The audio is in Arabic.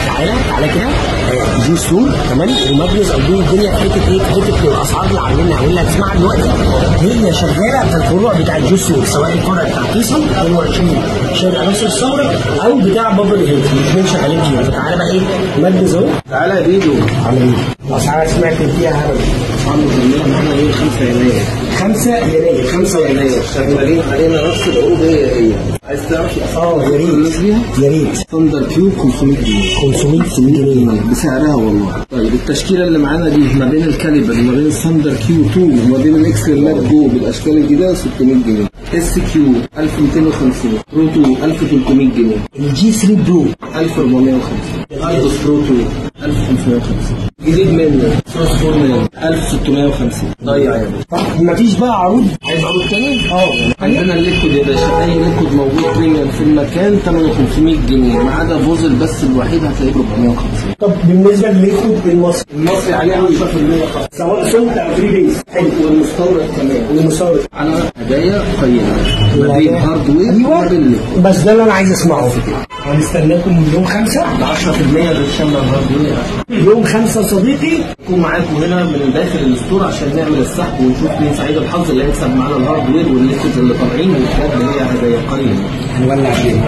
تعالى كده جي ستور تمام. وماجنس او دي الدنيا في حته ايه؟ في حته الاسعار اللي عاملينها واللي هتسمعها دلوقتي هي شغاله في الفروع بتاع الجي ستور، سواء الفرع بتاع فيصل 22 شارع نصر الثوره او بتاع بابل هيلز، الاثنين شغالين فيهم. فتعالى بقى ايه ماجنس اهو. تعالى يا فيديو عامل ايه؟ الاسعار سمعت فيها هبل. طبعا مكمله معانا ايه 5 يناير 5 يناير شغالين علينا نفس العروض هي عايز تعرف يا ريت يا ريت. ثاندر كيو 500 جنيه 500 جنيه بسعرها والله. طيب التشكيله اللي معانا دي ما بين الكاليبر وما بين الثاندر كيو 2 وما بين الاكسر لاب جو بالاشكال الجديده 600 جنيه. اس كيو 1250، برو 2 1300 جنيه، الجي 3 برو 1450، الايدوس برو 2 1550، جديد منه سوس 4 مان 1650. ضيع يا باشا. مفيش بقى عروض؟ عايز عروض تاني؟ عندنا الليكويد يا باشا، اي ليكويد موجود بريميوم في المكان ثمنه 500 جنيه ما عدا فوزل بس الوحيد هتلاقيه ب 450. طب بالنسبه للليكويد المصري عليه 10% خصم سواء سولت او فري بيس. حلو. والمستورد كمان. والمستورد على هدايا قيمه ما بين هاردوير وما بين ليكويد. بس ده اللي انا عايز اسمعه. هنستناكم يوم 5 ب 10% للشمل الهاردوير. يوم 5 صديقي نكون معاكم هنا من داخل الاسطوره عشان نعمل السحب ونشوف مين سعيد الحظ اللي هيكسب معانا الهاردوير والليكويد اللي طالعين، والحاجات اللي هي هدايا قيمه. هنولع فيهم.